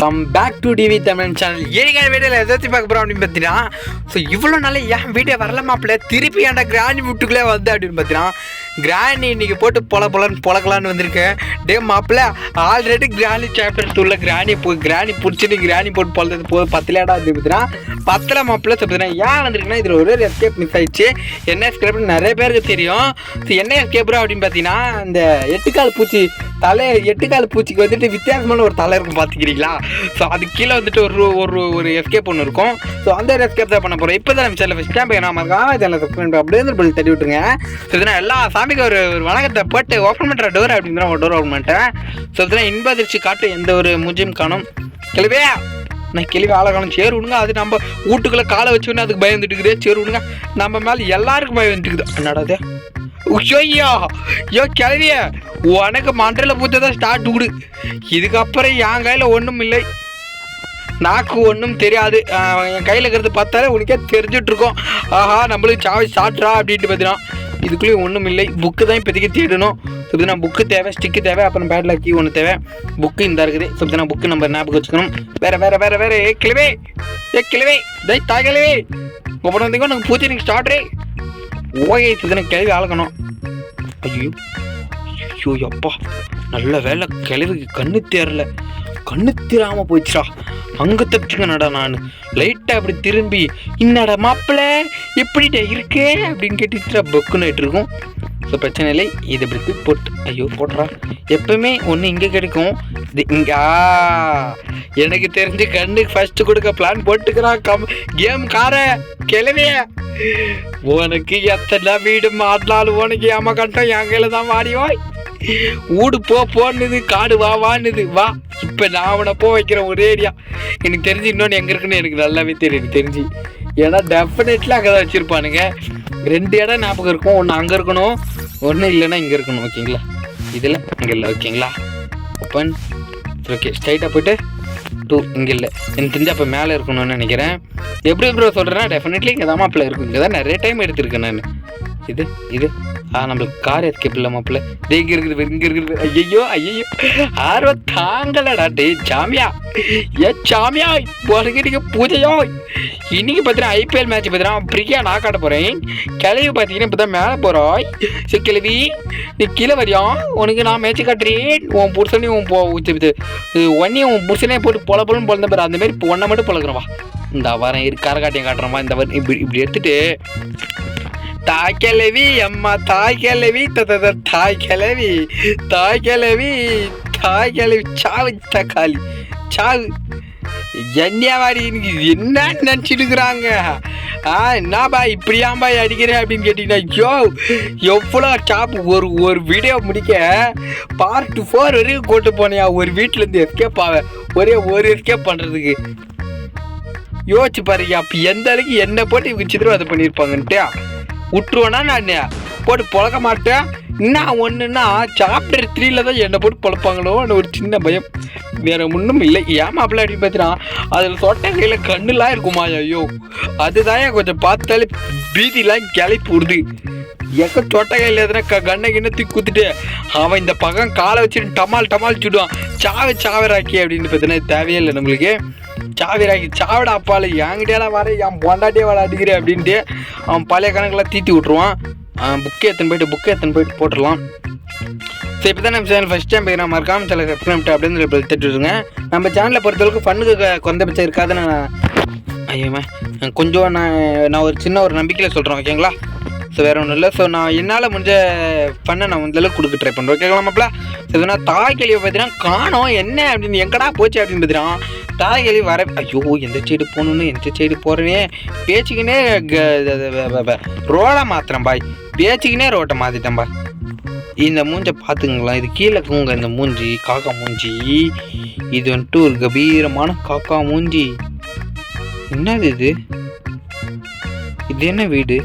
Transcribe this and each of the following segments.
Welcome back to TV Tamil channel. ஏனிக்கான வீடியோவில் எதாச்சும் பார்க்க போகிறோம் அப்படின்னு பார்த்தீங்கன்னா, ஸோ இவ்வளோ நாள் ஏன் வீடியோ வரல மாப்பிள்ள, திருப்பி ஏன்டா கிராணி வீட்டுக்குள்ளே வந்து அப்படின்னு பார்த்தீங்கன்னா, கிராணி இன்றைக்கி போட்டு பொழக்கலான்னு வந்திருக்கேன். டே மாப்பிள்ள, ஆல்ரெடி கிராணி சாப்டர் உள்ள கிராணி பிடிச்சிட்டு கிராணி போட்டு பொழுது போது பத்தலையாடா அப்படின்னு பார்த்தீங்கன்னா, பத்தலை மாப்பிள்ள. ஸோ பார்த்தீங்கன்னா ஏன் வந்திருக்குன்னா, இதில் ஒரு எஸ்கேப் மிஸ் ஆயிடுச்சு. என்ன எஸ்கேப்னு நிறைய பேருக்கு தெரியும். ஸோ என்ன எஸ்கேப்ரா அப்படின்னு பார்த்தீங்கன்னா, இந்த எட்டுக்கால் பூச்சிக்கு வந்துட்டு வித்தியாசமான ஒரு தலை இருக்கும் பார்த்துக்கிறீங்களா? ஸோ அது கீழே வந்துட்டு ஒரு எஸ்கேப் ஒன்று இருக்கும். ஸோ அந்த ஒரு எஸ்கேப் தான் பண்ண போகிறோம். இப்போ தான் நம்ம சேனல் ஃபஸ்ட் டைம் நான் சேனல் சப்ஸ்கிரைப் அப்படியே பில் தட்டி விட்டுருங்க. ஸோ இதனால் எல்லா சாமிக்கு ஒரு வணக்கத்தை போட்டு ஓப்பன் பண்ணுற டோர் அப்படிங்கிற ஒரு டோர் ஓப்பன் பண்ணிட்டேன். ஸோ இதெல்லாம் இன்பதிர்ச்சி காட்டு எந்த ஒரு மூஞ்சியும் காணும். கிளவே நான் கிளவி ஆளை காணும். சேரு விடுங்க, அது நம்ம வீட்டுக்குள்ளே காலை வச்சோன்னே அதுக்கு பயம் வந்துட்டுக்குது. சேரு விடுங்க, நம்ம மேலே எல்லாருக்கும் பயம் வந்துட்டுக்குது. என்னடாதே ஐயோ கிளவிய உனக்கு மண்டல பூத்ததான் ஸ்டார்ட் விடு. இதுக்கப்புறம் என் கையில் ஒன்றும் இல்லை, நாக்கு ஒன்றும் தெரியாது. என் கையில் இருக்கிறது பார்த்தாலே உனக்கே தெரிஞ்சிட்ருக்கோம். ஆஹா நம்மளுக்கு சாவி சாட்றா அப்படின்ட்டு பார்த்தீங்கன்னா, இதுக்குள்ளேயும் ஒன்றும் இல்லை. புக்கு தான் இப்போதைக்கு தேடணும். ஸோ நான் புக்கு தேவை, ஸ்டிக்கு தேவை, அப்புறம் பேட்லாக் கீ ஒன்று தேவை. புக்கு இந்த இருக்குது. ஸோ நான் புக்கு நம்ம ஞாபகம் வச்சுக்கணும். வேறு கிளவே தாய்கிழவே ஒவ்வொரு வந்தீங்க நாங்கள் பூச்சி எனக்கு ஸ்டார்ட்ரே ஓகே. இதுனா கிளவி ஆளக்கணும். ஐயோ அப்பா, நல்ல வேலை கிளவிக்கு கண்ணு தேராமல் போயிடுச்சா. அங்கே தப்பிச்சுங்க நடா. நான் லைட்டாக அப்படி திரும்பி என்னடா மாப்பிள்ள எப்படிடா இருக்கே அப்படின்னு கேட்டுச்சுடா பொக்குன்னு இருக்கும். ஸோ பிரச்சனை இல்லை, இது இப்படி போட்டு ஐயோ போடுறா. எப்பவுமே ஒன்று இங்கே கிடைக்கும், இது இங்கே எனக்கு தெரிஞ்சு கண்ணுக்கு ஃபஸ்ட்டு கொடுக்க பிளான் போட்டுக்கிறான். கேம் கார கிளவிய உனக்கு எத்தனை வீடு மாட்டினாலும் உனக்கு ஏமா கட்டம் என் கையில் தான் வாடிவாய். ஊடு போன்னுது, காடு வான்னுது. வா இப்போ நான் அவனை வைக்கிறேன் ஒரு ஏரியா. எனக்கு தெரிஞ்சு இன்னொன்று எங்கே இருக்குன்னு எனக்கு நல்லாவே தெரிஞ்சு. ஏன்னா டெஃபினெட்லி அங்கே தான் வச்சுருப்பானுங்க. 2 இடம் ஞாபகம் இருக்கும். ஒன்று அங்கே இருக்கணும், ஒன்று இல்லைன்னா இங்கே இருக்கணும். ஓகேங்களா? இதில் இங்கே இல்லை. ஓகேங்களா? ஓப்பன். ஓகே, ஸ்ட்ரைட்டாக போய்ட்டு 2 இங்கே இல்லை. எனக்கு தெரிஞ்சு அப்போ மேலே இருக்கணும்னு நினைக்கிறேன். எப்படி ப்ரோ சொல்கிறேன்னா, டெஃபினெட்லி இங்கே தான் மாப்பிள்ள இருக்கும். இங்கே தான் நிறைய டைம் எடுத்திருக்கேன் நான். இது நம்மளுக்கு கார் எஸ்கேப் இல்லை மாப்பிள்ள. டே இங்கே இருக்குது. ஐயோ ஆர்வம் தாங்கலடா. டே சாமியா சாமியா உனக்கு பூஜையோ. இன்னைக்கு பார்த்தீங்கன்னா ஐபிஎல் மேட்ச் பார்த்தீங்கன்னா பிரியா நான் காட்ட போகிறேன். கிளவி பார்த்தீங்கன்னா இப்போ தான் மேலே போகிறோம். சரி கிளவி நீ கீழே வரியும், உனக்கு நான் மேட்ச் காட்டுறேன். உன் புருஷனையும் ஒன்னையும் உன் புருஷனே போட்டு பொழன்னு பொழந்த பாரு. அந்தமாரி இப்போ ஒன்றை மட்டும் பழக்கிறவா. இந்த வரேன் கரகாட்டியம் காட்டுறவா. இந்த வர இப்படி எடுத்துட்டு தாய்க்கிழவி அம்மா தாய்க்கிழவி சாவு தக்காளி சாவு என்னவாடி என்ன நினச்சிட்டுக்கிறாங்க. என்னப்பா இப்படியாம்பா அடிக்கிறேன் அப்படின்னு கேட்டிங்கன்னா, எவ்வளோ சாப்பு ஒரு வீடியோ முடிக்க பார்ட் 4 வரைக்கும் கூட்டு போனியா ஒரு வீட்டிலேருந்து எஸ்கேப் ஆவேன். ஒரு எஸ்கேப் பண்ணுறதுக்கு யோசிச்சு பாருங்க. அப்போ எந்த அளவுக்கு என்னை போட்டு இவங்க சித்திரவதை பண்ணியிருப்பாங்கன்ட்டு விட்டுருவேன்னா நான் போட்டு பொழக்க மாட்டேன். என்ன ஒன்றுன்னா சாப்டர் 3 தான் என்னை போட்டு பொழப்பாங்களோன்னு ஒரு சின்ன பயம், வேறு ஒன்றும் இல்லை. ஏமா அப்படி அப்படின்னு பார்த்தீங்கன்னா, அதில் சொட்டை கையில் கண்ணுலாம் இருக்குமா. ஐயோ அதுதான் கொஞ்சம் பார்த்தாலே பீதிலாம் கிளப்பி விடுது. எக்க சொட்டை கையில் எதுனா கண்ணை தூக்கி குத்துட்டு அவன் இந்த பக்கம் காலை வச்சுட்டு டமால் சுடுவான். சாவராக்கி அப்படின்னு பார்த்தீங்கன்னா தேவையே இல்லை நம்மளுக்கு. சாவிராக்கி சாவிடா அப்பால என்கிட்டலாம் வர என் பொண்டாட்டியே வாழ அடிக்கிறேன் அப்படின்ட்டு அவன் பழைய கணக்கெல்லாம் தீத்தி விட்ருவான். புக்கை எடுத்துன்னு போயிட்டு போட்டுடலாம். ஸோ இப்போ தான் நம்ம சேனல் ஃபஸ்ட் டைம் போய் நான் மறக்காமல் சேனல் சப்ஸ்கிரைப் அப்படின்னு தட்டுருங்க. நம்ம சேனலை பொறுத்தளவுக்கு ஃபண்ணுக்கு குறைந்தபட்சம் இருக்காதுன்னு ஐயோமா கொஞ்சம் நான் ஒரு சின்ன ஒரு நம்பிக்கையில் சொல்கிறேன். ஓகேங்களா? ஸோ வேறு ஒன்றும் இல்லை. ஸோ நான் என்னால் முடிஞ்ச பண்ணை நான் இந்தளவுக்கு கொடுக்க ட்ரை பண்ணுறேன். ஓகேங்களா மாப்பிள்ள? ஸோ இதனால் தாய்க்கிழியை பார்த்தீங்கன்னா காணோம் என்ன அப்படின்னு எங்கடா போச்சு அப்படின்னு பார்த்தீங்கன்னா, தாய்கிழி வர ஐயோ எந்த சைடு போகணுன்னு எந்த சைடு போகிறேனே பேச்சுக்கினே ரோடை மாத்திரம் பாய். பேச்சுக்கினே ரோட்டை மாற்றிட்டேன் பாய். இந்த மூஞ்சை பார்த்துங்களா, இது கீழே கூங்க. இந்த மூஞ்சி காக்கா மூஞ்சி, இது வந்துட்டு ஒரு கம்பீரமான காக்கா மூஞ்சி. என்னது இது என்ன வீடு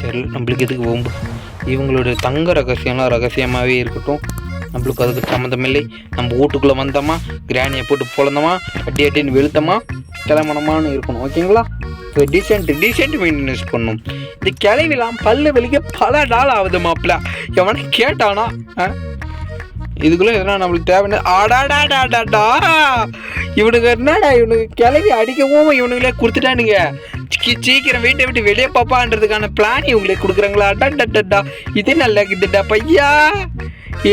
தெரியல. நம்மளுக்கு எதுக்கு போகும்போது இவங்களோட தங்க ரகசியம்லாம் ரகசியமாகவே இருக்கட்டும். நம்மளுக்கு அதுக்கு சம்மந்தமில்லை. நம்ம வீட்டுக்குள்ளே வந்தோமா, கிராணியை போட்டு பொழந்தோமா, அட்டின்னு வெளுத்தோமா, கிளம்பணமானு இருக்கணும். ஓகேங்களா? ஸோ டீசெண்ட் மெயின்டெனன்ஸ் பண்ணணும். இந்த கிளவிலாம் பல்லு வெளிக்க பல நாள் ஆகுது மாப்பிள்ள. எவனை கேட்டானா இதுக்குள்ளே எதனா நம்மளுக்கு தேவைன்னு ஆடாடாடாடாடா இவனுக்கு என்னடா இவனுக்கு கிளவி அடிக்கவும் இவனுங்களே கொடுத்துட்டானுங்க. சீக்கிரம் வீட்டை விட்டு வெளியே பாப்பான்றதுக்கான பிளான் இவங்களே கொடுக்குறாங்களா? அடாடா இது நல்லா இருக்குதுடா பையா.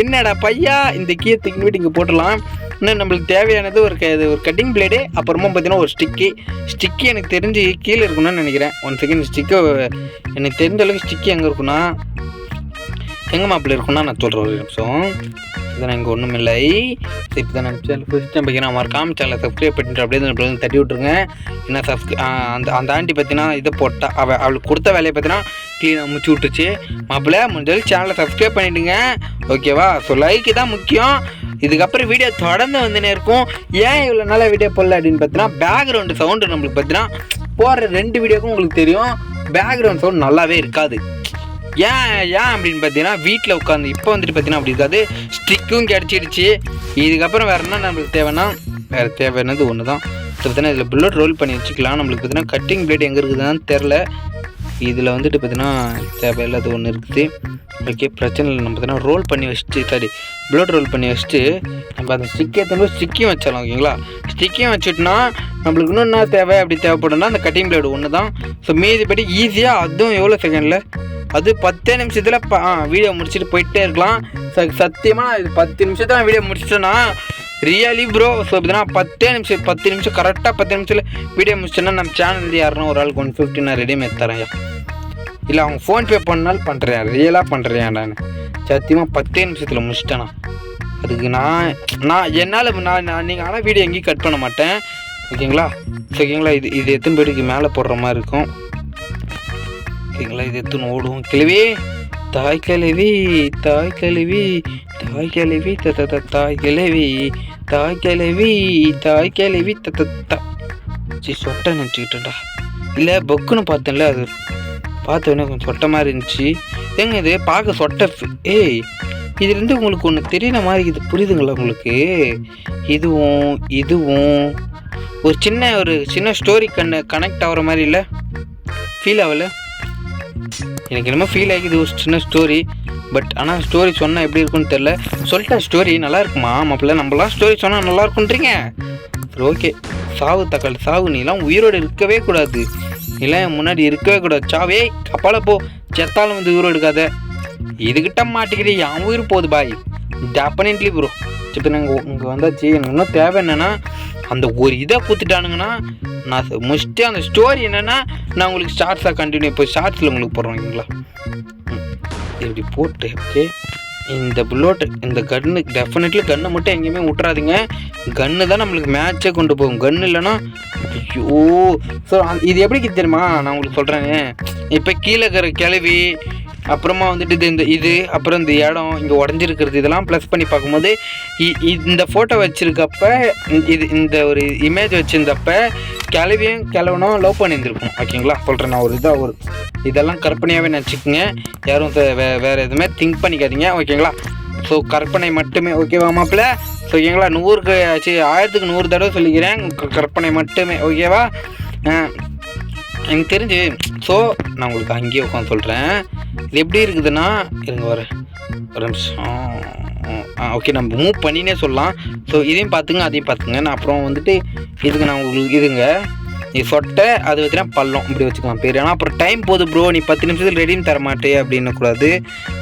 என்னடா பையா இந்த கீயை தூக்கி வீட்டு இங்கே போட்டுடலாம். இன்னும் நம்மளுக்கு தேவையானது ஒரு கட்டிங் பிளேடு, அப்புறமா பார்த்தீங்கன்னா ஒரு ஸ்டிக்கு எனக்கு தெரிஞ்சு கீழே இருக்கணும்னு நினைக்கிறேன். 1 செகண்ட். ஸ்டிக்கு எனக்கு தெரிஞ்ச அளவுக்கு ஸ்டிக்கு எங்கே இருக்குன்னா எங்கே மாப்பிள்ள இருக்குன்னா நான் சொல்கிறேன் ஒரு நிமிஷம். இதெல்லாம் இங்கே ஒன்றும் இல்லை. இப்போ தான் நான் சேனல் ஃபஸ்ட் டைம் பார்க்கிறேன். மறக்காம சேனலை சப்ஸ்கிரைப் பண்ணிட்டு அப்படியே தட்டி விட்ருங்க. என்ன அந்த ஆண்டி பார்த்தீங்கன்னா இதை போட்டா அவளுக்கு கொடுத்த வேலையை பார்த்தீங்கன்னா க்ளீனாக முடிச்சு விட்டுச்சு. மாப்பிள்ள முடிஞ்சாலும் சேனலை சப்ஸ்கிரைப் பண்ணிவிடுங்க ஓகேவா? ஸோ லைக்கு தான் முக்கியம். இதுக்கப்புறம் வீடியோ தொடர்ந்து வந்துனே இருக்கும். ஏன் இவ்வளோ நாளாக வீடியோ போடல அப்படின்னு பார்த்தீங்கன்னா பேக்ரவுண்டு சவுண்டு நம்மளுக்கு பார்த்தீங்கன்னா போடுற 2 வீடியோக்கும் உங்களுக்கு தெரியும் பேக்ரவுண்ட் சவுண்ட் நல்லாவே இருக்காது. ஏன் அப்படின்னு பார்த்தீங்கன்னா வீட்டில் உட்காந்து இப்போ வந்துட்டு பார்த்தீங்கன்னா அப்படி இருக்காது. ஸ்டிக்கும் கிடச்சிடுச்சு. இதுக்கப்புறம் வேறு என்ன நம்மளுக்கு தேவையானது ஒன்று தான். பார்த்தீங்கன்னா இதில் புல்லட் ரோல் பண்ணி வச்சுக்கலாம். நம்மளுக்கு பார்த்தீங்கன்னா கட்டிங் பிளேட் எங்கே இருக்குதுன்னு தெரில. இதில் வந்துட்டு பார்த்தீங்கன்னா தேவையில்லாத ஒன்று இருக்குது. ஓகே பிரச்சனை இல்லை. நம்ம பார்த்தீங்கன்னா ரோல் பண்ணி வச்சுட்டு புல்லட் ரோல் பண்ணி வச்சுட்டு நம்ம அந்த ஸ்டிக்கை ஏற்றும்போது ஸ்டிக்கையும் வச்சிடலாம் ஓகேங்களா? ஸ்டிக்கையும் வச்சுட்டோன்னா நம்மளுக்கு இன்னும் என்ன தேவைப்படும்னா அந்த கட்டிங் பிளேடு ஒன்று தான். ஸோ மீதிப்படி ஈஸியாக அதுவும் எவ்வளோ செகண்டில் அது 10 நிமிஷத்தில் வீடியோ முடிச்சுட்டு போயிட்டே இருக்கலாம். சத்தியமாக இது 10 நிமிஷத்தில் வீடியோ முடிச்சிட்டோன்னா ரியலி ப்ரோ. ஸோ இப்படின்னா 10 நிமிஷம் கரெக்டாக 10 நிமிஷத்தில் வீடியோ முடிச்சோன்னா நம்ம சேனல் யாருன்னா ஒரு ஆளுக்கு 150 நான் ரெடிமேட் தரேன். இல்லை அவங்க ஃபோன்பே பண்ணாலும் பண்ணுறேன், ரியலாக பண்ணுறேன். நான் சத்தியமாக 10 நிமிஷத்தில் முடிச்சிட்டேண்ணா. அதுக்கு என்னால் நீங்கள் ஆனால் வீடியோ எங்கேயும் கட் பண்ண மாட்டேன் ஓகேங்களா? ஓகேங்களா? இது எத்தனை பேருக்கு மேலே போடுற மாதிரி இருக்கும் ஓகேங்களா? இது எத்தனை ஓடும் கிழவி தாய் கிழவி தாய் கிழவி தாய் கிழவி தாய் கிழவி தாய் கிழவி தாய் கிழவி சொட்டை நினச்சிக்கிட்டேன்டா. இல்லை பொக்குன்னு பார்த்தேன்ல, அது பார்த்தோன்னே கொஞ்சம் சொட்டை மாதிரி இருந்துச்சு. ஏங்க இது பார்க்க சொட்டை. இதுலேருந்து உங்களுக்கு ஒன்று தெரியல மாதிரி இது புரியுதுங்களா உங்களுக்கு? இதுவும் ஒரு சின்ன ஸ்டோரி கனெக்ட் ஆகிற மாதிரி இல்லை? ஃபீல் ஆகலை? எனக்கு என்னமோ ஃபீல் ஆகிது ஒரு சின்ன ஸ்டோரி. பட் ஆனால் ஸ்டோரி சொன்னால் எப்படி இருக்குன்னு தெரில. சொல்லிட்டா ஸ்டோரி நல்லா இருக்குமா மாப்பிள்ள? நம்மளாம் ஸ்டோரி சொன்னால் நல்லா இருக்குன்றீங்க. ஓகே சாவு தக்காளி சாவு. நீலாம் உயிரோடு இருக்கவே கூடாது. நீலாம் முன்னாடி இருக்கவே கூடாது. சாவே கப்பால போ. செத்தாலும் வந்து உயிரோடு எடுக்காத. இதுகிட்ட மாட்டிக்கிட்டு என் உயிர் போகுது பாய். Definitely bro. இப்போ நாங்கள் இங்கே வந்தாச்சு. எனக்கு இன்னும் தேவை என்னென்னா அந்த ஒரு இதை கொடுத்துட்டானுங்கன்னா நான் முடிச்சுட்டு அந்த ஸ்டோரி என்னென்னா நான் உங்களுக்கு ஷார்ட்ஸாக கண்டினியூ இப்போ ஷார்ட்ஸில் உங்களுக்கு போடுறோம் ஓகேங்களா? இப்படி போட்டு ஓகே இந்த புல்லோட்டு இந்த கன்னு டெஃபினெட்லி கன்னை மட்டும் எங்கேயுமே விட்டுறாதீங்க. கன்று தான் நம்மளுக்கு மேட்சே கொண்டு போகும். கன்று இல்லைன்னா ஐயோ. ஸோ இது எப்படி தெரியுமா நான் உங்களுக்கு சொல்கிறேங்க. இப்போ கீழே இருக்கிற கிளவி அப்புறமா வந்துட்டு இது அப்புறம் இந்த இடம் இங்கே உடஞ்சிருக்கிறது இதெல்லாம் ப்ளஸ் பண்ணி பார்க்கும்போது இந்த ஃபோட்டோ வச்சுருக்கப்ப இந்த ஒரு இமேஜ் வச்சுருந்தப்ப கிளவனும் லவ் பண்ணியிருந்துருக்கும் ஓகேங்களா? சொல்கிறேன் நான் இதெல்லாம் கற்பனையாகவே நினச்சிக்கோங்க. யாரும் வேறு எதுவுமே திங்க் பண்ணிக்காதீங்க ஓகேங்களா? ஸோ கற்பனை மட்டுமே ஓகேவா மாப்பிள்ள? ஸோ ஓகேங்களா? 1000க்கு 100 தடவை சொல்லிக்கிறேன். கற்பனை மட்டுமே ஓகேவா? எனக்கு தெரிஞ்சு ஸோ நான் உங்களுக்கு அங்கேயே உட்காந்து சொல்கிறேன். இது எப்படி இருக்குதுன்னா இருங்க ஒரு நிமிஷம். ஓகே நம்ம மூவ் பண்ணினே சொல்லலாம். ஸோ இதையும் பார்த்துங்க அதையும் பார்த்துங்க. நான் அப்புறம் வந்துட்டு இதுக்கு நான் உங்களுக்கு இதுங்க நீ சொட்டை அது வச்சுன்னா பள்ளம் இப்படி வச்சுக்கலாம் பேர். ஆனால் அப்புறம் டைம் போகுது ப்ரோ நீ 10 நிமிஷத்தில் ரெடின்னு தர மாட்டே அப்படின்னு கூடாது.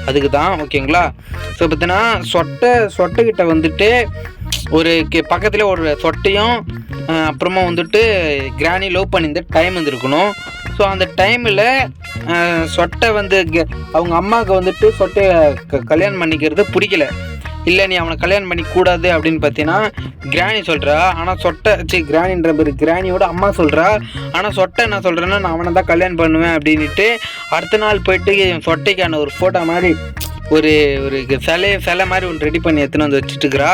அதுக்கு தான் ஓகேங்களா? ஸோ பார்த்தீங்கன்னா சொட்டைக்கிட்ட வந்துட்டு ஒரு பக்கத்தில் ஒரு சொட்டையும் அப்புறமா வந்துட்டு கிராணி லவ் பண்ணியிருந்த டைம் வந்துருக்கணும். ஸோ அந்த டைமில் சொட்டை வந்து அவங்க அம்மாவுக்கு வந்துட்டு சொட்டையை கல்யாணம் பண்ணிக்கிறது பிடிக்கல. இல்லை நீ அவனை கல்யாணம் பண்ணி கூடாது அப்படின்னு பார்த்தீங்கன்னா கிராணி சொல்கிறா. ஆனால் சொட்டை கிராணின்ற பேர் கிராணியோட அம்மா சொல்கிறா. ஆனால் சொட்டை என்ன சொல்கிறேன்னா நான் அவனை தான் கல்யாணம் பண்ணுவேன் அப்படின்ட்டு அடுத்த நாள் போயிட்டு சொட்டைக்கான ஒரு ஃபோட்டோ மாதிரி ஒரு சிலை மாதிரி ஒன்று ரெடி பண்ணி எடுத்துன்னு வந்து வச்சுட்டுக்கிறா.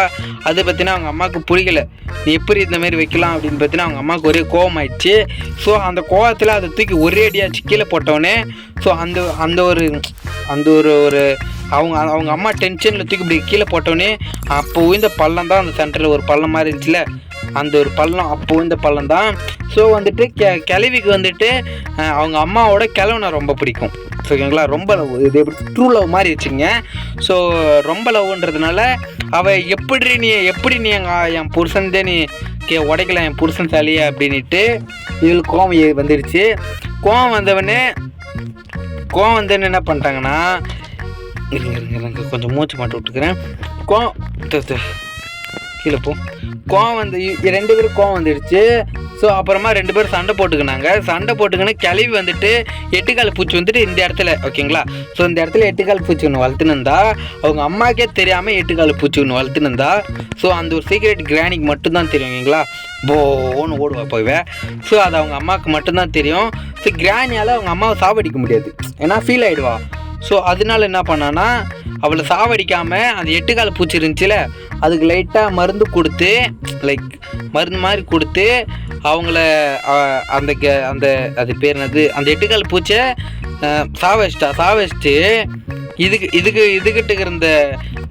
அது பார்த்தீங்கன்னா அவங்க அம்மாவுக்கு பிடிக்கல. நீ எப்படி இந்த மாதிரி வைக்கலாம் அப்படின்னு பார்த்தீங்கன்னா அவங்க அம்மாவுக்கு ஒரே கோவம் ஆயிடுச்சு. ஸோ அந்த கோவத்தில் அதை தூக்கி ஒரே அடியாச்சு கீழே போட்டோடனே. ஸோ அந்த ஒரு அவங்க அம்மா டென்ஷனில் தூக்கி இப்படி கீழே போட்டோடனே அப்போ இந்த பள்ளம் தான் அந்த சென்டரில் ஒரு பள்ளம் மாதிரி இருந்துச்சுல அந்த ஒரு பள்ளம் அப்போ இந்த பள்ளம் தான். ஸோ வந்துட்டு கிழவிக்கு வந்துட்டு அவங்க அம்மாவோட கிழவனை ரொம்ப பிடிக்கும். ஓகேங்களா. ரொம்ப லவ், இது எப்படி ட்ரூ லவ் மாதிரி வச்சுங்க. ஸோ ரொம்ப லவ்ன்றதுனால அவள் எப்படி நீ என் புருஷன்தே நீ உடைக்கல என் புருஷன் தலையே அப்படின்ட்டு இவளுக்கு கோவம் வந்துடுச்சு. கோவம் வந்தவொடனே என்ன பண்ணிட்டாங்கன்னா, இருங்க கொஞ்சம் மூச்சு மாட்டு விட்டுக்கிறேன். கீழே போ. கோவம் வந்து 2 பேரும் கோவம் வந்துடுச்சு. ஸோ அப்புறமா 2 பேரும் சண்டை போட்டுக்கின்னு கிளவி வந்துட்டு 8 கால் பூச்சி வந்துட்டு இந்த இடத்துல ஓகேங்களா. ஸோ இந்த இடத்துல 8 கால் பூச்சி ஒன்று வளர்த்துனுந்தா, அவங்க அம்மாக்கே தெரியாமல் 8 கால் பூச்சி ஒன்று வளர்த்துனுந்தா. ஸோ அந்த ஒரு சீக்ரெட் கிராணிக்கு மட்டும்தான் தெரியும் ஓகேங்களா. போன்னு ஓடுவா போய்வேன். ஸோ அது அவங்க அம்மாவுக்கு மட்டும்தான் தெரியும். ஸோ கிராணியால் அவங்க அம்மாவை சாவடிக்க முடியாது, ஏன்னா ஃபீல் ஆகிடுவா. ஸோ அதனால என்ன பண்ணான்னா, அவளை சாவடிக்காமல் அந்த 8 கால் பூச்சி இருந்துச்சுல, அதுக்கு லைட்டாக மருந்து கொடுத்து, மருந்து மாதிரி கொடுத்து அவங்கள அந்த அது பேர் என்னது, அந்த 8 கால் பூச்சை சாவச்சிட்டு இதுகிட்ட இருந்த.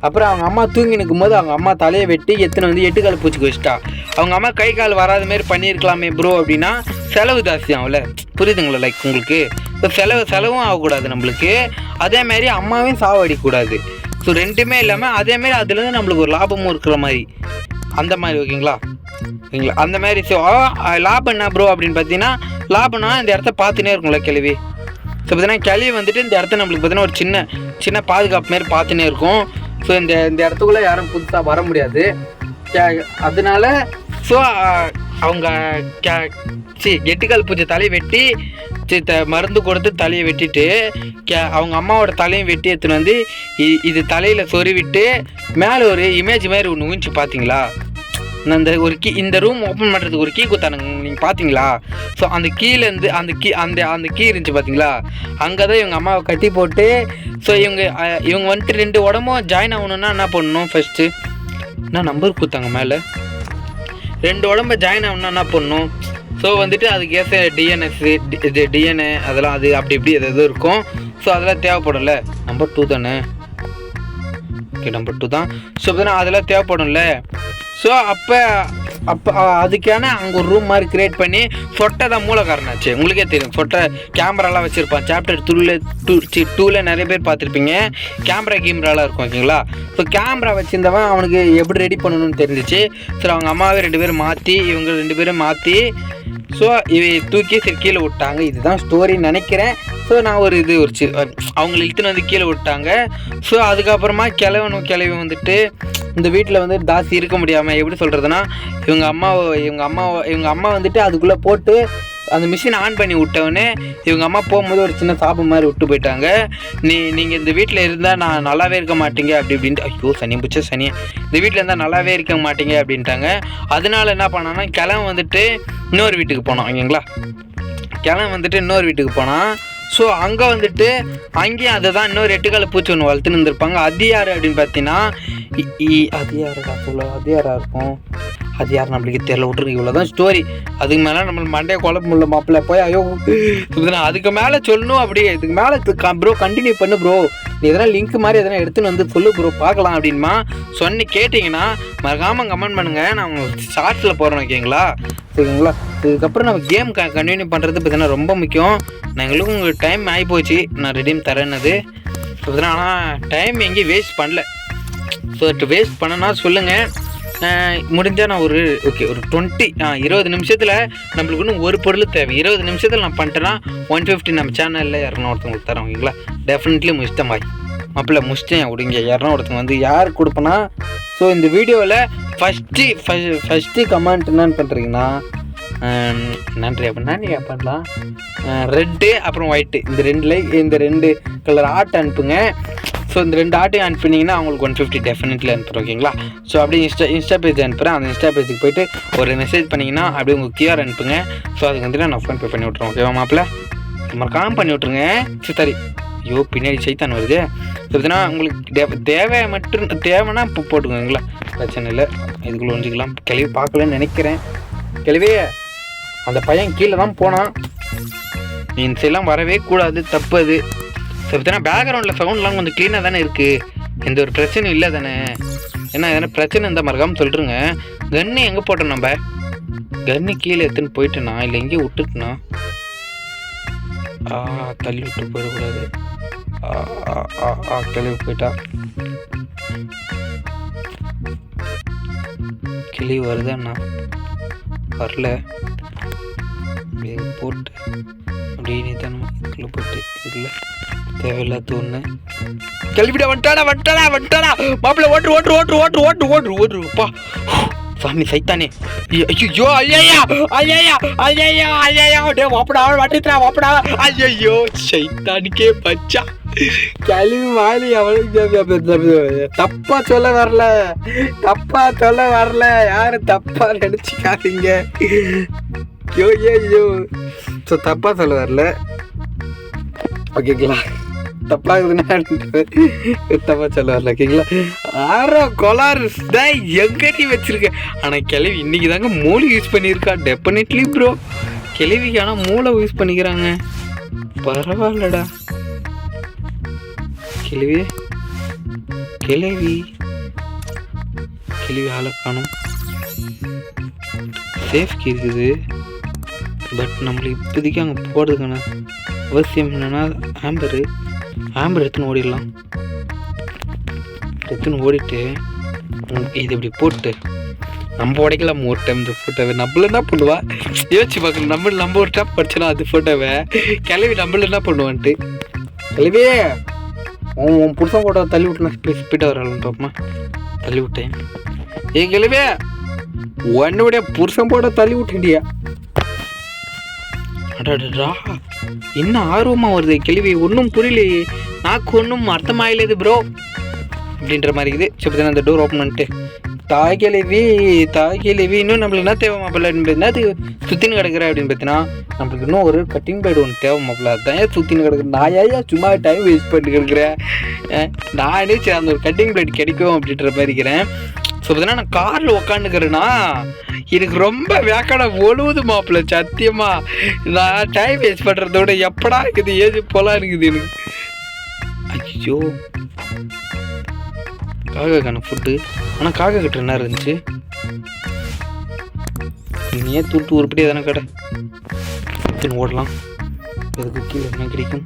அப்புறம் அவங்க அம்மா தூங்கி நிற்கும் போது அவங்க அம்மா தலையை வெட்டி எத்தனை வந்து 8 கால் பூச்சிக்கு வச்சிட்டா. அவங்க அம்மா கை கால் வராத மாரி பண்ணியிருக்கலாமே ப்ரோ அப்படின்னா செலவு ஜாஸ்தி ஆகும்ல, புரியுதுங்களா. உங்களுக்கு இப்போ செலவும் ஆகக்கூடாது நம்மளுக்கு, அதேமாரி அம்மாவையும் சாவடிக்கக்கூடாது. ஸோ 2மே இல்லாமல் அதேமாரி அதுலேருந்து நம்மளுக்கு ஒரு லாபமும் இருக்கிற மாதிரி, அந்த மாதிரி ஓகேங்களா. அந்த மாதிரி. ஸோ லாபம் என்ன ப்ரோ அப்படின்னு பார்த்தீங்கன்னா, லாபம்னா இந்த இடத்த பார்த்துனே இருக்கும்ல கிளவி. ஸோ பார்த்தீங்கன்னா கிளவி வந்துட்டு இந்த இடத்த நம்மளுக்கு பார்த்தீங்கன்னா ஒரு சின்ன பாதுகாப்பு மாரி பார்த்துனே இருக்கும். ஸோ இந்த இடத்துக்குள்ளே யாரும் புதுசாக வர முடியாது. அதனால ஸோ அவங்க 8 கால் பூச்சி தலையை வெட்டி மருந்து கொடுத்து தலையை வெட்டிட்டு அவங்க அம்மாவோட தலையும் வெட்டி எடுத்துன்னு வந்து இது தலையில் சொருவிட்டு மேலே ஒரு இமேஜ் மாதிரி ஒன்று ஊஞ்சி பார்த்தீங்களா. அந்த ஒரு இந்த ரூம் ஓப்பன் பண்ணுறதுக்கு ஒரு கீ கொடுத்தானுங்க, நீங்கள் பார்த்தீங்களா. ஸோ அந்த கீழேருந்து அந்த கீ இருந்துச்சு பார்த்தீங்களா, அங்கே தான் இவங்க அம்மாவை கட்டி போட்டு. ஸோ இவங்க வந்துட்டு 2 உடம்பும் ஜாயின் ஆகணுன்னா என்ன பண்ணணும், ஃபஸ்ட்டு என்ன நம்பர் கொடுத்தாங்க மேலே, 2 உடம்பு ஜாயின் ஆகணுன்னா என்ன பண்ணணும். ஸோ வந்துட்டு அதுக்கு டிஎன்ஏ அதெல்லாம் அது அப்படி இப்படி எது இருக்கும். ஸோ அதெல்லாம் தேவைப்படும்ல. நம்பர் 2 தானே, ஓகே நம்பர் 2 தான். ஸோ பார்த்தீங்கன்னா அதெல்லாம் தேவைப்படும்ல. ஸோ அப்போ அதுக்கான அங்கே ஒரு ரூம் மாதிரி க்ரியேட் பண்ணி சொட்டை தான் மூலக்காரனாச்சு. உங்களுக்கே தெரியும், சொட்டை கேமராலாம் வச்சுருப்பான். சாப்டர் 2ல் நிறைய பேர் பார்த்துருப்பீங்க, கேமராலாம் இருக்கும் ஓகேங்களா. ஸோ கேமரா வச்சுருந்தவன் அவனுக்கு எப்படி ரெடி பண்ணணும்னு தெரிஞ்சிச்சு. ஸோ அவங்க அம்மாவே 2 பேரும் மாற்றி இவங்க 2 பேரும் மாற்றி ஸோ இவை தூக்கி சரி கீழே விட்டாங்க. இதுதான் ஸ்டோரின்னு நினைக்கிறேன். ஸோ நான் ஒரு அவங்களை இழுத்துன்னு வந்து கீழே விட்டாங்க. ஸோ அதுக்கப்புறமா கிளவி வந்துட்டு இந்த வீட்டில் வந்து தாசி இருக்க முடியாமல் எப்படி சொல்கிறதுனா, இவங்க அம்மா வந்துட்டு அதுக்குள்ளே போட்டு அந்த மிஷின் ஆன் பண்ணி விட்டவொடனே இவங்க அம்மா போகும்போது ஒரு சின்ன சாபம் மாதிரி விட்டு போயிட்டாங்க. நீங்கள் இந்த வீட்டில் இருந்தால் நான் நல்லாவே இருக்க மாட்டீங்க அப்படின்ட்டு. ஐயோ சனி இந்த வீட்டில் இருந்தால் நல்லாவே இருக்க மாட்டீங்க அப்படின்ட்டாங்க. அதனால என்ன பண்ணான்னா கிளம்பி வந்துட்டு இன்னொரு வீட்டுக்கு போனோம் ஓகேங்களா. கிளம்பி வந்துட்டு இன்னொரு வீட்டுக்கு போனால் ஸோ அங்கே வந்துட்டு அங்கேயும் அதை தான் இன்னொரு 8 கால் பூச்சி ஒன்று வளர்த்துன்னு இருந்திருப்பாங்க. அது யார் அப்படின்னு பார்த்தீங்கன்னா, அது யாராக இருக்கும், அது யார் நம்மளுக்கு தெரியல, விட்டுருக்கு. இவ்வளோதான் ஸ்டோரி. அதுக்கு மேலே நம்மளுக்கு மண்டையை குழப்ப முடியல மாப்பிள்ள போய். ஐயோ அதுக்கு மேலே சொல்லணும் அப்படியே. இதுக்கு மேலே ப்ரோ கண்டினியூ பண்ணு ப்ரோ, நீ எதனா லிங்க் மாதிரி எதனா எடுத்துன்னு வந்து சொல்லு ப்ரோ பார்க்கலாம் அப்படின்மா கேட்டிங்கன்னா மறக்காமல் கமெண்ட் பண்ணுங்கள். நான் ஷார்ட்ஸில் போடுறேன் ஓகேங்களா. ஓகேங்களா. இதுக்கப்புறம் நம்ம கேம் கண்டினியூ பண்ணுறது பார்த்தீங்கன்னா ரொம்ப முக்கியம். நான் எங்களுக்கு உங்களுக்கு டைம் ஆகி போச்சு, நான் ரெடீம் தரேன்னது. ஆனால் டைம் எங்கேயும் வேஸ்ட் பண்ணல. ஸோ வேஸ்ட் பண்ணனா சொல்லுங்கள், முடிஞ்சால் நான் ஒரு 20 நிமிஷத்தில் நம்மளுக்கு இன்னும் ஒரு பொருள் தேவை. 20 நிமிஷத்தில் நான் பண்ணிட்டேன்னா 150 நம்ம சேனலில் யாருன்னா ஒருத்தவங்களுக்கு தரோம் ஓகேங்களா. டெஃபினெட்லி முடிச்சிட்டேன் மாப்பிள்ள முடிச்சிட்டேன். அப்படிங்க யாருன்னா ஒருத்தவங்க வந்து யார் கொடுப்பேன்னா, ஸோ இந்த வீடியோவில் ஃபஸ்ட்டு கமெண்ட் என்னன்னு பண்ணுறீங்கன்னா, நன்றி அப்படின்னா நீங்கள் பண்ணலாம். ரெட்டு அப்புறம் ஒயிட்டு இந்த 2 கலர் ஆர்ட் அனுப்புங்க. ஸோ இந்த 2 ஆட்டையும் அனுப்பினீங்கன்னா அவங்களுக்கு 150 டெஃபினெட்லி அனுப்புகிறோம் ஓகேங்களா. ஸோ அப்படியே இன்ஸ்டா பேஜ் அனுப்புகிறேன். அந்த இன்ஸ்டா பேஜுக்கு போய்ட்டு ஒரு மெசேஜ் பண்ணிங்கன்னா அப்படியே உங்கள் கியூஆர் அனுப்புங்க. ஸோ அதுக்கு வந்துட்டு நான் ஃபோன்பே பண்ணி விட்ருவோம் ஓகேவா மாப்பிள்ள. மறக்காம பண்ணி விட்ருங்க. சரி ஐயோ பின்னாடி சைத்தான் வருது. ஸோ பார்த்தீங்கன்னா உங்களுக்கு தேவைன்னா இப்போ போட்டுக்கோங்களா, பிரச்சனை இல்லை. இதுக்குள்ளே ஒழிஞ்சிக்கலாம். கிளவி பார்க்கலன்னு நினைக்கிறேன். கிளவி அந்த பையன் கீழே தான் போனான். நீ இந்த சைட்லாம் வரவே கூடாது, தப்பு அது. ஸோ பார்த்தீங்கன்னா பேக்ரவுண்டில் சவுண்ட்லாம் கொஞ்சம் க்ளீனாக தானே இருக்குது, எந்த ஒரு பிரச்சனையும் இல்லை தானே. ஏன்னா எதனா பிரச்சனை இருந்தால் மறக்காமல் சொல்லிட்டுருங்க. கன்று எங்கே போட்டோம், நம்ம கன்று கீழே எடுத்துன்னு போயிட்டேனா இல்லை எங்கேயும் விட்டுட்டுனா. தள்ளி விட்டு போயிடக்கூடாது. கிளவி போயிட்டா. கிளி வருதாண்ணா? வரல. போட்டு அப்படியே நிதானமா இதுக்குள்ள போட்டு இதுக்குள்ள தேவையில்லாத ஒன்று கிளம்பிட வந்துட்டானா மாப்பிள்ள ஓட்டுருப்பா. சாமி சைத்தானே. ஐயோ ஐயா டே வாப்படா ஐயோ சைத்தானிக்கே பச்சா. கிளம்பி மாலி அவளுக்கு தப்பா சொல்ல வரல. யாரும் தப்பா நினைச்சுக்காதீங்க. ஐயோ ஸோ தப்பா சொல்ல வரல. ஓகேங்களா? தப்பாகுதுன்னா தப்பா சொல்ல வரல. ஓகேங்களா? கொலாறு தான் எங்கடி வச்சிருக்க. ஆனால் கிளவி இன்னைக்கு தாங்க மூளை யூஸ் பண்ணியிருக்கா. டெஃபினெட்லி ப்ரோ கிளவிக்கு. ஆனால் மூளை யூஸ் பண்ணிக்கிறாங்க. பரவாயில்லடா. கிளவி ஆளை காணும். சேஃப்கி இருக்குது. பட் நம்மளுக்கு இப்போதைக்கு அங்கே போகிறதுக்கான அவசியம் என்னென்னா ஆம்பர் எடுத்துன்னு ஓடிடலாம். எடுத்துன்னு ஓடிட்டு இது இப்படி போட்டு நம்ம உடைக்கலாம் ஒரு டைம் இந்த ஃபோட்டோவை. நம்மள என்ன பண்ணுவா யோசிச்சு பார்க்கல. நம்ம ஒரு டைம் படிச்சோன்னா அது ஃபோட்டோவை கிளவி நம்மள என்ன பண்ணுவான்ட்டு. கிளவியே உன் புருஷன் கூட தள்ளி விட்டுனா ஸ்பீட்டாக வரலாம் பாப்பமா. தள்ளி விட்டேன். கிளவியே உன்னுடைய புருஷன் போட தள்ளி விட்டேன்டியா. அடடா இன்னும் ஆர்வமாக வருது கிளவி. ஒன்றும் புரியலையே, நாக்கு ஒன்றும் அர்த்தமாயில்லைது ப்ரோ அப்படின்ற மாதிரி இருக்குது. சரி பார்த்தீங்கன்னா அந்த டோர் ஓப்பன் பண்ணிட்டு தாய் கிளவி இன்னும் நம்மளுக்கு என்ன தேவை மாப்பிள்ள அப்படின்னா அது சுற்றின்னு கிடக்குற அப்படின்னு பார்த்தீங்கன்னா நம்மளுக்கு இன்னும் ஒரு கட்டிங் பிளேடு ஒன்று தேவை மாப்பிள்ள. அதுதான் ஏன் சுற்றின்னு கிடக்குற. நான் சும்மா டைம் வேஸ்ட் பண்ணிட்டு கிடக்குறேன். நானே சரி அந்த ஒரு கட்டிங் பிளேட் கிடைக்கும் அப்படின்ற மாதிரி இருக்கிறேன். ஸோ பார்த்தீங்கன்னா நான் காரில் உக்காந்துக்கிறேன்னா எனக்கு ரொம்ப வேக்காட ஒழுவுது மாப்பிள்ள. சத்தியமாக நான் டைம் வேஸ்ட் பண்ணுறதோட எப்படா இருக்குது ஏஜ் போலாம் இருக்குது எனக்கு. ஐயோ காக்காக்கான ஃபுட்டு. ஆனால் காக்கா கிட்ட என்ன இருந்துச்சு? நீ ஏன் தூட்டு உருப்படி எதனா கடை ஓடலாம். அதுக்கு கீழே என்ன கிடைக்கும்?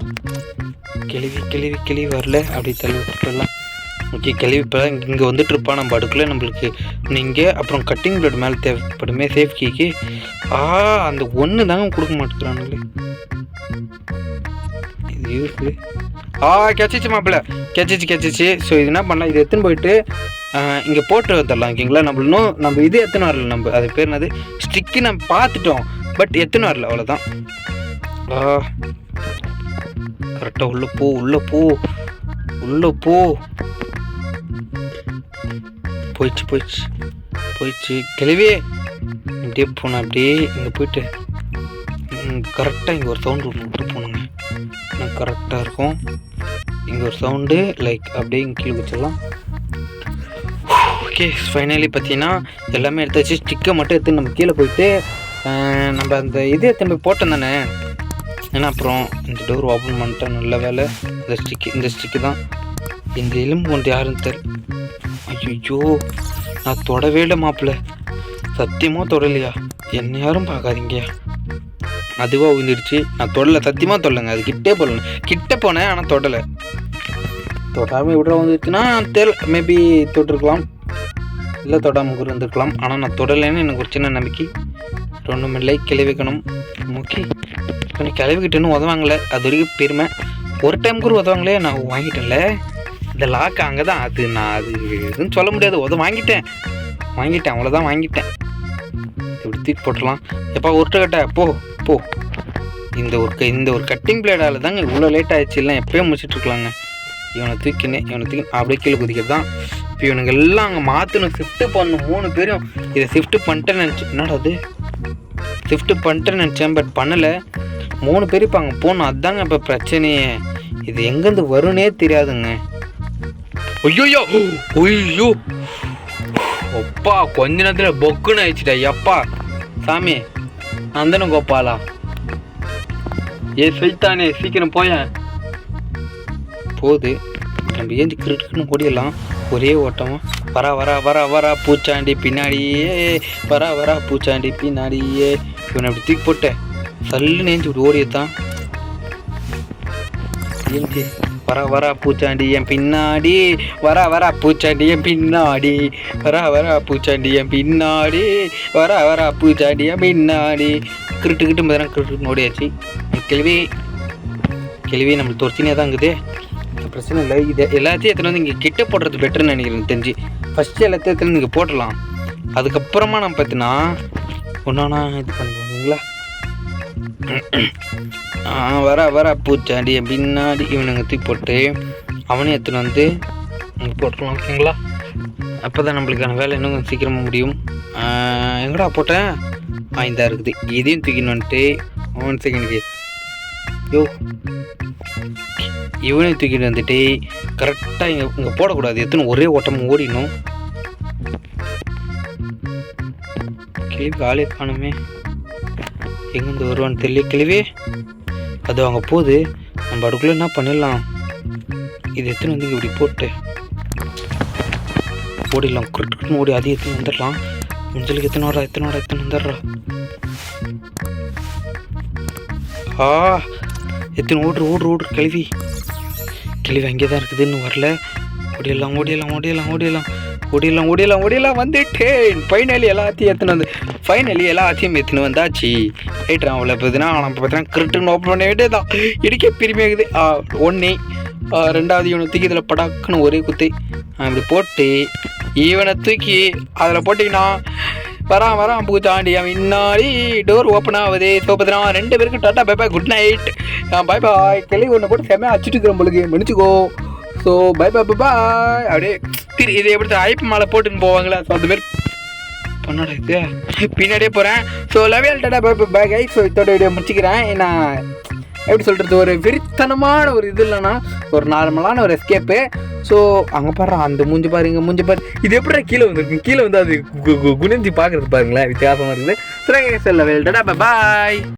கிளவி வரல. அப்படி தள்ளி விட்டுலாம். ஓகே கிளவி இப்போ இங்கே வந்துட்டு இருப்பா. நம்ம அடுக்குள்ள நம்மளுக்கு இங்கே அப்புறம் கட்டிங் பிளேட் மேலே தேவைப்படுமே சேஃப்கிக்கு. அந்த ஒன்று தாங்க கொடுக்க மாட்டேங்கிறானுங்களே. இது இருக்குது. கிடச்சிச்சு மாப்பிள்ள கிடச்சிச்சு. ஸோ இது என்ன பண்ணலாம், இது எடுத்துன்னு போயிட்டு இங்கே போட்டு வந்துடலாம். ஓகேங்களா? நம்ம இது எத்தனை வரல. நம்ம அது பேர் என்னது ஸ்டிக்கு நம்ம பார்த்துட்டோம். பட் எத்தனை வரல அவ்வளோதான். கரெக்டாக உள்ளே போ. போயிடுச்சு கிளவி. இப்படியே போனேன். அப்படியே இங்கே போயிட்டு கரெக்டாக இங்கே ஒரு சவுண்டு ஒன்று விட்டு போகணுங்க. கரெக்டாக இருக்கும். இங்கே ஒரு சவுண்டு லைக் அப்படியே இங்கே கீழே வச்சிடலாம். ஓகே ஃபைனலி பார்த்தீங்கன்னா எல்லாமே எடுத்தாச்சு. ஸ்டிக்கை மட்டும் எடுத்து நம்ம கீழே போயிட்டு நம்ம அந்த இது எடுத்து போய் போட்டோம் தானே. ஏன்னா அப்புறம் இந்த டோர் ஓப்பன் பண்ணிட்டேன். நல்ல வேலை. இந்த ஸ்டிக்கு தான். இந்த எலும்பு கொண்டு யாருன்னு தெரியல. ஐயோ நான் தொடவே இல்லை மாப்பிள்ள. சத்தியமாக தொடலையா? என்ன யாரும் பார்க்காதீங்கயா. அதுவாக விழுந்துடுச்சு. நான் தொடலை, சத்தியமாக தொடலைங்க. அது கிட்டே போனேன் ஆனால் தொடலை. தொடாமல் விட வந்துடுச்சுன்னா மேபி தொட்டிருக்கலாம், இல்லை தொடாமல் கூட இருந்திருக்கலாம். ஆனால் நான் தொடலைன்னு எனக்கு ஒரு சின்ன நம்பிக்கை. ஒன்றும் இல்லை. கிளவிக்கணும். ஓகே கொஞ்சம் கிளவிக்கிட்டேன்னு உதவாங்களே, அது வரைக்கும் பெருமை. ஒரு டைம் கூட உதவாங்களே. நான் வாங்கிட்டேன்ல இந்த லாக்கு. அங்கே தான் அது நான் அது எதுன்னு சொல்ல முடியாது. வாங்கிட்டேன் அவ்வளோதான். வாங்கிட்டேன். இப்படி தூக்கி போட்டுடலாம். எப்போ உருட்டை போ. இந்த ஒரு கட்டிங் பிளேடால் தாங்க இவ்வளோ லேட் ஆகிடுச்சு. இல்லை எப்போயும் முடிச்சிட்ருக்கலாங்க. இவனை தூக்கி அப்படியே கீழே குதிக்கிறது தான். இப்போ இவனுங்க எல்லாம் அங்கே மாற்றணும். ஷிஃப்ட்டு பண்ணணும் 3 பேரும். இதை ஷிஃப்ட்டு பண்ணிட்டேன்னு நினச்சேன். என்னடா அது ஷிஃப்ட்டு பண்ணிட்டேன்னு நினச்சேன். பட் பண்ணலை. 3 பேர் இப்போ அங்கே போகணும். அதுதாங்க இப்போ பிரச்சனையே. இது எங்கேருந்து வரும்னே தெரியாதுங்க. ஐயோ அப்பா கொஞ்ச நேரத்தில் பொக்குன்னு ஆயிடுச்சுட்டா. எப்பா சாமி நான் தானே கோபாலா. சைத்தானே சீக்கிரம் போயேன். போகுது நம்ம ஏந்தி கிரிட்டுன்னு ஓடிடலாம். ஒரே ஓட்டமாக வரா பூச்சாண்டி பின்னாடியே பூச்சாண்டி பின்னாடியே. இவனை அப்படி தூக்கி போட்டேன். சல்லுன்னு ஏஞ்சி இப்படி ஓடியத்தான். எங்கே வர பூச்சாண்டி என் பின்னாடி வர பூச்சாண்டி என் பின்னாடி வர பூச்சாண்டி என் பின்னாடி வர பூச்சாண்டி என் பின்னாடி கிருட்டு மாதிரி கிருட்டு ஓடியாச்சு. கேள்வி நம்மளுக்கு தொர்த்தினே தான் இருக்குது. பிரச்சனை இல்லை. இது எல்லாத்தையும் எடுத்துன்னு வந்து இங்கே கிட்ட போடுறது பெட்டர்னு நினைக்கிறேன் தெரிஞ்சு. ஃபஸ்ட்டு எல்லாத்தையும் எடுத்துன்னு இங்கே போட்டலாம். அதுக்கப்புறமா நம்ம பார்த்தீங்கன்னா ஒன்றா இது பண்ணுவோங்களா. வர பூச்சாண்டி என் பின்னாடி இவனுங்க தூக்கி போட்டு அவனையும் எடுத்துன்னு வந்து இங்கே போட்டுக்கலாம். ஓகேங்களா? அப்போ தான் நம்மளுக்கான வேலை இன்னும் கொஞ்சம் சீக்கிரமாக முடியும். எங்கடா போட்டேன்? இந்த இருக்குது. இதையும் தூக்கின்னு வந்துட்டு 1 செகண்டுக்கு இவனையும் தூக்கிட்டு வந்துட்டு கரெக்டாக இங்கே போடக்கூடாது. எத்தனை ஒரே ஓட்டமாக ஓடிடணும். கிளிவி ஆளே காணுமே, எங்கேருந்து வருவான்னு தெரியல. கிளிவி அது அங்கே போகுது. நம்ம அடுக்குள்ளே என்ன பண்ணிடலாம், இது எத்தனை வந்து இங்கே இப்படி போட்டு ஓடிடலாம். கிரிக்கெட்னு ஓடி அதையும் எத்தனை வந்துடலாம். மஞ்சளுக்கு எத்தனை வந்துடுறா. எத்தனை ஓடுற கிளவி அங்கே தான் இருக்குதுன்னு வரல. ஓடிடலாம் வந்துட்டேன். ஃபைனலி எல்லாத்தையும் எத்தனை வந்தாச்சு. ரைட் அவ்வளோ போகுதுன்னா நம்ம பார்த்தீங்கன்னா கிரிட்டுன்னு ஓப்பன் பண்ண வேண்டியதான். இடிக்க பிரிமையாகுது. 1 2வது இவனை தூக்கி இதில் படாக்குன்னு ஒரே குத்து இப்படி போட்டு இவனை தூக்கி அதில் போட்டிங்கன்னா வரான் பூச்சாண்டி அவன் முன்னாடி டோர் ஓப்பன் ஆகுது. ஸோ பார்த்தீங்கன்னா 2 பேருக்கு டாட்டா பை குட் நைட். பாய் கிளி ஒன்று போட்டு செம்மையாக அச்சுட்டு நம்மளுக்கு மன்னிச்சுக்கோ. ஸோ பை அப்படியே இதை எப்படி ஐப்பு மாலை போட்டுன்னு போவாங்களா. ஸோ அந்த மாதிரி பண்ணாடா இது பின்னாடியே போகிறேன். ஸோ லெவல் டாட்டா பை கை. ஸோ இதோட வீடியோ முடிச்சுக்கிறேன். நான் எப்படி சொல்கிறது, ஒரு வெறித்தனமான ஒரு இது இல்லைன்னா ஒரு நார்மலான ஒரு எஸ்கேப்பு. ஸோ அங்கே பாரு, அந்த மூஞ்சி பாரு. இது எப்படி கீழே வந்துருக்கு, கீழே வந்து அது குனிஞ்சி பார்க்குறது பாருங்களேன், வித்தியாசமாக இருக்குது. சரி லெவல் டாட்டா பை பாய்.